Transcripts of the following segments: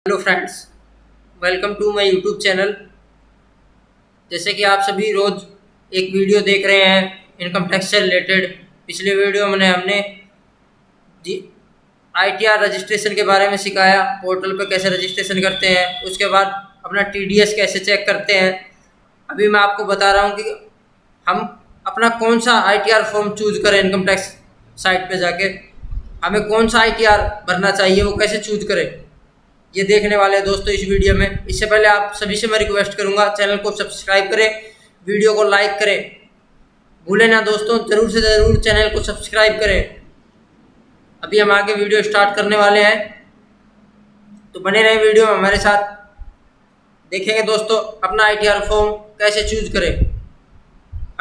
Hello friends, welcome to my YouTube channel. जैसे कि आप सभी रोज़ एक वीडियो देख रहे हैं इनकम टैक्स से रिलेटेड। पिछले वीडियो में हमने जी आईटीआर रजिस्ट्रेशन के बारे में सिखाया, पोर्टल पर कैसे रजिस्ट्रेशन करते हैं, उसके बाद अपना टीडीएस कैसे चेक करते हैं। अभी मैं आपको बता रहा हूँ कि हम अपना कौन सा आईटीआर फॉर्म चूज करें। इनकम टैक्स साइट पे जाके हमें कौन सा आईटीआर भरना चाहिए, वो कैसे चूज करें, ये देखने वाले हैं दोस्तों इस वीडियो में। इससे पहले आप सभी से मैं रिक्वेस्ट करूंगा, चैनल को सब्सक्राइब करें, वीडियो को लाइक करें, भूलें ना दोस्तों, जरूर से ज़रूर चैनल को सब्सक्राइब करें। अभी हम आगे वीडियो स्टार्ट करने वाले हैं, तो बने रहें वीडियो में हमारे साथ। देखेंगे दोस्तों अपना आईटीआर फॉर्म कैसे चूज करें,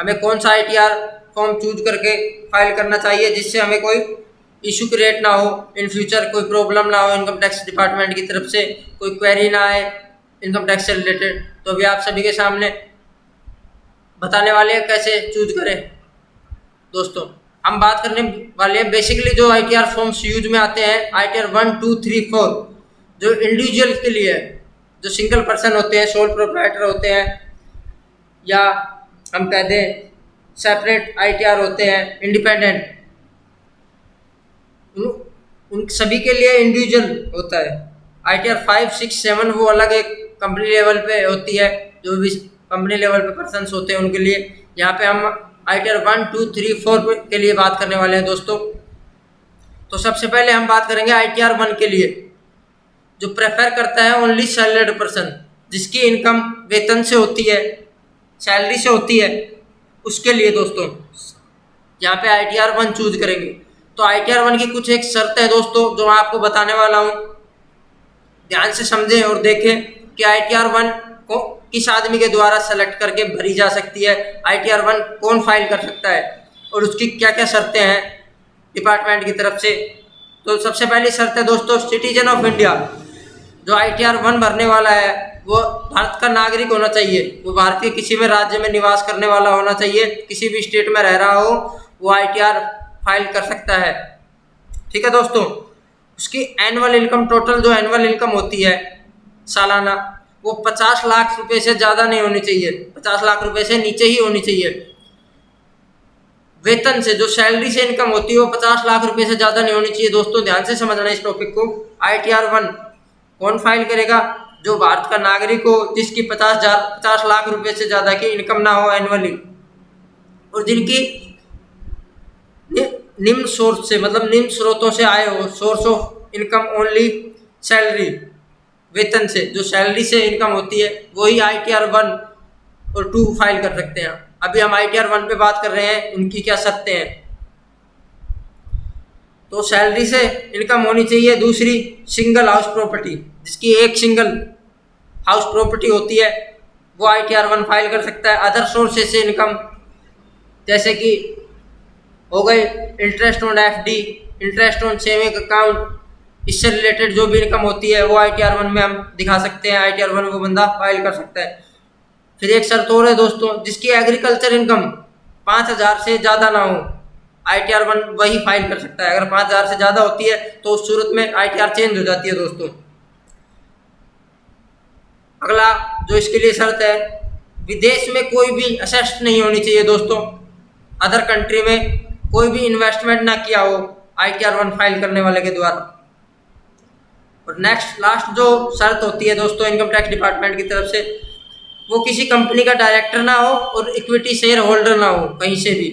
हमें कौन सा आईटीआर फॉर्म चूज करके फाइल करना चाहिए जिससे हमें कोई इशू क्रिएट ना हो, इन फ्यूचर कोई प्रॉब्लम ना हो, इनकम टैक्स डिपार्टमेंट की तरफ से कोई क्वेरी ना आए इनकम टैक्स से रिलेटेड। तो अभी आप सभी के सामने बताने वाले हैं कैसे चूज करें। दोस्तों हम बात करने वाले हैं बेसिकली जो आईटीआर फॉर्म्स यूज में आते हैं, आईटीआर 1, 2, 3, 4 जो इंडिविजुअल के लिए है, जो सिंगल पर्सन होते हैं, सोल प्रोप्राइटर होते हैं, या हम कह दें सेपरेट आईटीआर होते हैं, इंडिपेंडेंट, उन सभी के लिए इंडिविजुअल होता है। आईटीआर 5, 6, 7 वो अलग एक कंपनी लेवल पे होती है, जो भी कंपनी लेवल पे पर्सन्स होते हैं उनके लिए। यहाँ पे हम आईटीआर 1, 2, 3, 4 के लिए बात करने वाले हैं दोस्तों। तो सबसे पहले हम बात करेंगे आईटीआर 1 के लिए, जो प्रेफर करता है ओनली सैलरीड पर्सन, जिसकी इनकम वेतन से होती है, सैलरी से होती है, उसके लिए दोस्तों यहाँ पे आईटीआर 1 चूज करेंगे। तो आईटीआर 1 की कुछ एक शर्त है दोस्तों जो मैं आपको बताने वाला हूँ, ध्यान से समझें और देखें कि आईटीआर 1 को किस आदमी के द्वारा सेलेक्ट करके भरी जा सकती है, आईटीआर 1 कौन फाइल कर सकता है और उसकी क्या क्या शर्तें हैं डिपार्टमेंट की तरफ से। तो सबसे पहली शर्त है दोस्तों, सिटीजन ऑफ इंडिया। जो आईटीआर 1 भरने वाला है वो भारत का नागरिक होना चाहिए, वो भारत के किसी भी राज्य में निवास करने वाला होना चाहिए, किसी भी स्टेट में रह रहा हो वो आईटीआर फाइल कर सकता है। ठीक है दोस्तों, उसकी एनुअल इनकम, टोटल जो एनुअल इनकम होती है सालाना, वो 50 लाख रुपए से ज़्यादा नहीं होनी चाहिए, 50 लाख रुपए से नीचे ही होनी चाहिए। वेतन से, जो सैलरी से इनकम होती है वो 50 लाख रुपए से ज़्यादा नहीं होनी चाहिए। दोस्तों ध्यान से समझना इस टॉपिक को। आईटीआर 1 कौन फाइल करेगा? जो भारत का नागरिक हो, जिसकी 50 लाख रुपए से ज़्यादा की इनकम ना हो एनुअली, और जिनकी निम्न सोर्स से, मतलब निम्न स्रोतों से आए हो, source of income only salary, वेतन से, जो सैलरी से इनकम होती है वही आईटीआर 1 और 2 फाइल कर सकते हैं। अभी हम आईटीआर 1 पे बात कर रहे हैं, उनकी क्या शर्तें हैं। तो सैलरी से इनकम होनी चाहिए। दूसरी, सिंगल हाउस प्रॉपर्टी, जिसकी एक सिंगल हाउस प्रॉपर्टी होती है वो आईटीआर 1 फाइल कर सकता है। अदर सोर्सेज से इनकम, जैसे कि हो गए interest on FD, interest on saving account, इससे रिलेटेड जो भी इनकम होती है वो आईटीआर 1 में हम दिखा सकते हैं, आईटीआर 1 वो बंदा फाइल कर सकता है। फिर एक शर्त और है दोस्तों, जिसकी एग्रीकल्चर इनकम 5,000 से ज़्यादा ना हो, आईटीआर 1 वही फाइल कर सकता है। अगर 5,000 से ज़्यादा होती है तो उस सूरत में आईटीआर चेंज हो जाती है दोस्तों। अगला जो इसके लिए शर्त है, विदेश में कोई भी असेस्ट नहीं होनी चाहिए दोस्तों, अदर कंट्री में कोई भी इन्वेस्टमेंट ना किया हो आईटीआर 1 फाइल करने वाले के द्वारा। और नेक्स्ट लास्ट जो शर्त होती है दोस्तों इनकम टैक्स डिपार्टमेंट की तरफ से, वो किसी कंपनी का डायरेक्टर ना हो और इक्विटी शेयर होल्डर ना हो कहीं से भी।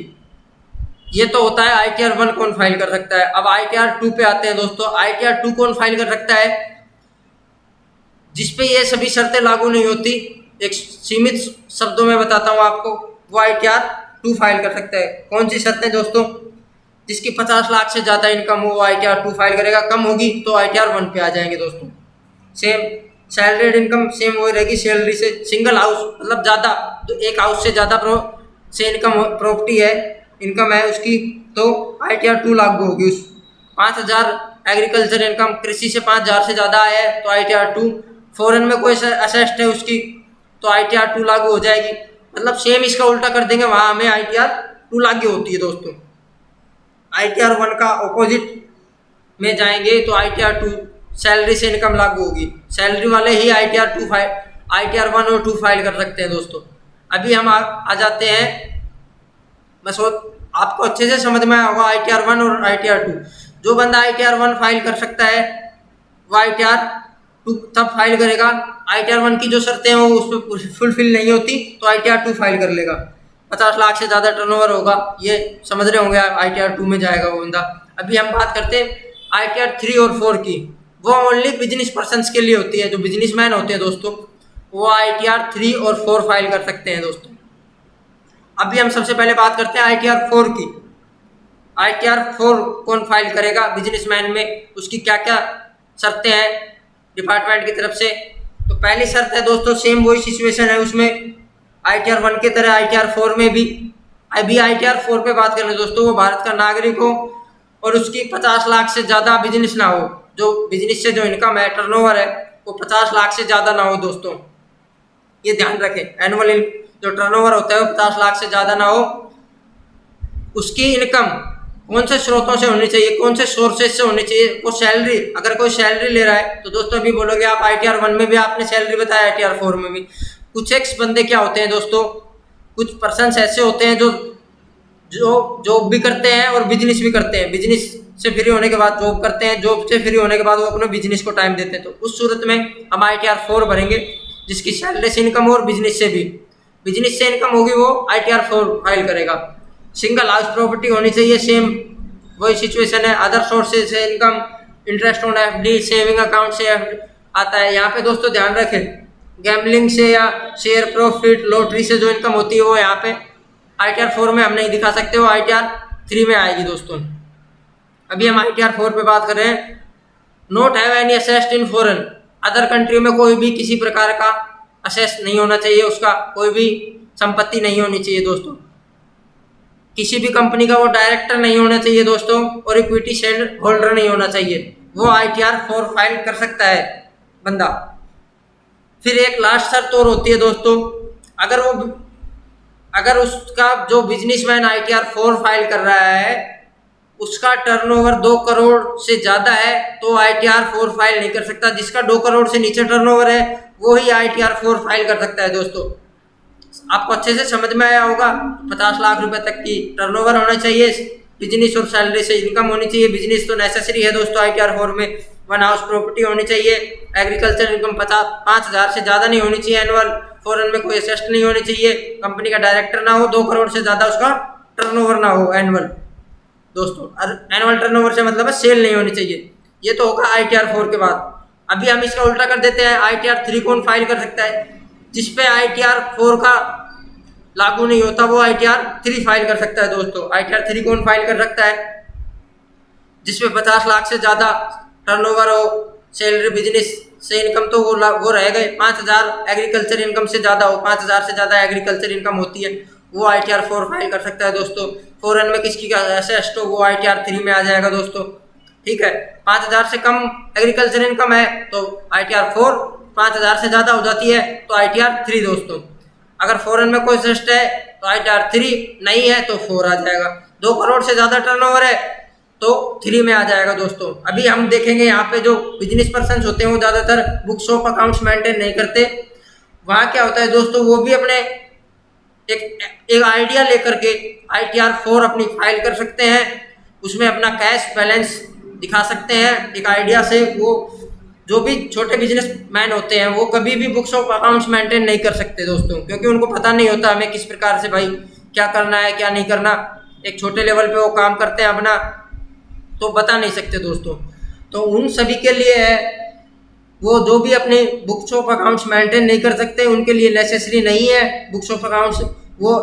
ये तो होता है आईटीआर 1 कौन फाइल कर सकता है। अब आईटीआर 2 पे आते हैं दोस्तों। आईटीआर 2 कौन फाइल कर सकता है? जिसपे ये सभी शर्तें लागू नहीं होती, एक सीमित शब्दों में बताता हूँ आपको, वो आईटीआर 2 फाइल कर सकता है। कौन सी शर्तें दोस्तों? जिसकी 50 लाख से ज़्यादा इनकम हो वो आईटीआर 2 फाइल करेगा, कम होगी तो आईटीआर 1 पे आ जाएंगे दोस्तों। सेम सैलरीड इनकम सेम वही रहेगी सैलरी से। सिंगल हाउस मतलब ज़्यादा, तो एक हाउस से ज़्यादा से इनकम प्रॉपर्टी है, इनकम है उसकी, तो आईटीआर 2 लागू होगी। उस 5,000 एग्रीकल्चर इनकम, कृषि से 5,000 से ज़्यादा है तो आईटीआर 2। फॉरेन में कोई असेस्ट है उसकी तो आईटीआर 2 लागू हो जाएगी। मतलब सेम इसका उल्टा कर देंगे, वहाँ हमें आईटीआर 2 लागू होती है दोस्तों। आईटीआर 1 का ऑपोजिट में जाएंगे तो आईटीआर 2 सैलरी से इनकम लागू होगी। सैलरी वाले ही ITR 1 और 2 फाइल कर सकते हैं दोस्तों। अभी हम आ जाते हैं, आपको अच्छे से समझ में आया होगा ITR 1 और ITR 2। जो बंदा ITR 1 फाइल कर सकता है वो ITR 2 तब फाइल करेगा। ITR 1 की जो शर्तें हैं वो उस पर फुलफिल नहीं होती तो ITR 2 फाइल कर लेगा। 50 लाख से ज़्यादा टर्नओवर होगा, ये समझ रहे होंगे आप, ITR 2 में जाएगा वो बंदा। अभी हम बात करते हैं ITR 3 और 4 की। वो ओनली बिजनेस पर्सनस के लिए होती है। जो बिजनेसमैन होते हैं दोस्तों वो ITR 3 और 4 फाइल कर सकते हैं दोस्तों। अभी हम सबसे पहले बात करते हैं ITR 4 की। ITR 4 कौन फाइल करेगा बिजनेसमैन में, उसकी क्या क्या शर्तें हैं डिपार्टमेंट की तरफ से। तो पहली शर्त है दोस्तों, सेम वही सिचुएशन है उसमें ITR 1 की तरह ITR 4 में भी। अभी ITR 4 पे बात करें दोस्तों, वो भारत का नागरिक हो और उसकी 50 लाख से ज़्यादा बिजनेस ना हो। जो बिजनेस से जो इनकम है, टर्नओवर है, वो 50 लाख से ज़्यादा ना हो दोस्तों, ये ध्यान रखें। एनुअल जो टर्नओवर होता है वो 50 लाख से ज़्यादा ना हो। उसकी इनकम कौन से स्रोतों से होनी चाहिए, कौन से सोर्सेज से होनी चाहिए। वो सैलरी, अगर कोई सैलरी ले रहा है तो दोस्तों अभी बोलोगे आप ITR 1 में भी आपने सैलरी बताया, ITR 4 में भी। कुछ एक्स बंदे क्या होते हैं दोस्तों, कुछ पर्सन्स ऐसे होते हैं जो जॉब भी करते हैं और बिजनेस भी करते हैं। बिजनेस से फ्री होने के बाद जॉब करते हैं, जॉब से फ्री होने के बाद वो अपने बिजनेस को टाइम देते हैं। तो उस सूरत में हम ITR 4 भरेंगे, जिसकी सैलरी से इनकम और बिजनेस से भी। बिजनेस से इनकम होगी वो ITR 4 फाइल करेगा। सिंगल हाउस प्रॉपर्टी होनी चाहिए, सेम वही सिचुएशन है। अदर सोर्सेज से income, interest on FD, saving account से आता है। यहाँ पे दोस्तों ध्यान रखें, गैम्बलिंग से या शेयर प्रॉफिट, लॉटरी से जो इनकम होती है वो यहाँ पे ITR 4 में हम नहीं दिखा सकते, वो ITR 3 में आएगी दोस्तों। अभी हम ITR 4 पे बात कर रहे हैं। Note have any asset in foreign, other country में कोई भी किसी प्रकार का असेस नहीं होना चाहिए, उसका कोई भी संपत्ति नहीं होनी चाहिए दोस्तों। किसी भी कंपनी का वो डायरेक्टर नहीं होना चाहिए दोस्तों, और इक्विटी शेयर होल्डर नहीं होना चाहिए। वो ITR 4 फाइल कर सकता है बंदा। फिर एक लास्ट शर्त और होती है दोस्तों, अगर उसका जो बिजनेसमैन ITR 4 फाइल कर रहा है उसका टर्नओवर 2 करोड़ से ज़्यादा है तो ITR 4 फाइल नहीं कर सकता। जिसका 2 करोड़ से नीचे टर्नओवर है वो ही ITR 4 फाइल कर सकता है दोस्तों। आपको अच्छे से समझ में आया होगा। 50 लाख रुपए तक की टर्नओवर होना चाहिए, बिजनेस और सैलरी से इनकम होनी चाहिए। बिजनेस तो नेसेसरी है दोस्तों ITR 4 में। 1 हाउस प्रॉपर्टी होनी चाहिए। एग्रीकल्चर इनकम 5,000 से ज़्यादा नहीं होनी चाहिए एनुअल। फॉरेन में कोई असेस्ट नहीं होनी चाहिए। कंपनी का डायरेक्टर ना हो। 2 करोड़ से ज़्यादा उसका टर्नओवर ना हो एनुअल दोस्तों। एनुअल टर्नओवर से मतलब है सेल नहीं होनी चाहिए। ये तो होगा ITR 4 के बाद। अभी हम इसका उल्टा कर देते हैं, ITR 3 कौन फाइल कर सकता है। जिसपे ITR 4 का लागू नहीं होता वो ITR 3 फाइल कर सकता है दोस्तों। ITR 3 कौन फाइल कर सकता है, जिसपे 50 लाख से ज़्यादा टर्नओवर हो, सैलरी बिजनेस से इनकम तो वो रह गए। 5,000 एग्रीकल्चर इनकम से ज़्यादा हो, 5,000 से ज़्यादा एग्रीकल्चर इनकम होती है, वो ITR 4 फाइल कर सकता है दोस्तों। फॉरेन में किसकी का असेस्ट हो वो ITR 3 में आ जाएगा दोस्तों, ठीक है। 5,000 से कम एग्रीकल्चर इनकम है तो ITR 4, 5,000 से ज़्यादा हो जाती है तो ITR 3 दोस्तों। अगर फॉरेन में कोई असेस्ट है तो ITR 3, नहीं है तो 4 आ जाएगा। 2 करोड़ से ज़्यादा टर्नओवर है तो 3 में आ जाएगा दोस्तों। अभी हम देखेंगे यहाँ पे जो बिजनेस पर्सन होते हैं वो ज़्यादातर बुक्स ऑफ अकाउंट्स मेंटेन नहीं करते। वहाँ क्या होता है दोस्तों, वो भी अपने एक आइडिया लेकर के ITR 4 अपनी फाइल कर सकते हैं। उसमें अपना कैश बैलेंस दिखा सकते हैं एक आइडिया से। वो जो भी छोटे बिजनेस मैन होते हैं वो कभी भी बुक्स ऑफ अकाउंट्स मेंटेन नहीं कर सकते दोस्तों, क्योंकि उनको पता नहीं होता हमें किस प्रकार से भाई क्या करना है क्या नहीं करना। एक छोटे लेवल पे वो काम करते हैं अपना, तो बता नहीं सकते दोस्तों। तो उन सभी के लिए है, वो जो भी अपने बुक्स ऑफ अकाउंट्स मेंटेन नहीं कर सकते उनके लिए नेसेसरी नहीं है बुक्स ऑफ अकाउंट्स। वो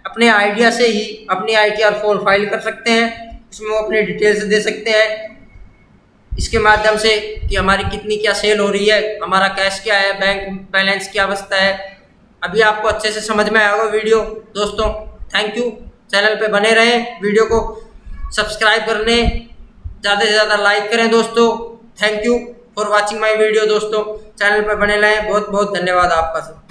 अपने आइडिया से ही अपनी ITR 4 फाइल कर सकते हैं। उसमें वो अपने डिटेल्स दे सकते हैं इसके माध्यम से कि हमारी कितनी क्या सेल हो रही है, हमारा कैश क्या है, बैंक बैलेंस क्या अवस्था है। अभी आपको अच्छे से समझ में आएगा वीडियो दोस्तों। Thank you. चैनल पे बने रहें, वीडियो को सब्सक्राइब करने, ज़्यादा से ज़्यादा लाइक करें दोस्तों। Thank you for watching my video दोस्तों। चैनल पे बने रहें। बहुत बहुत धन्यवाद आपका सब।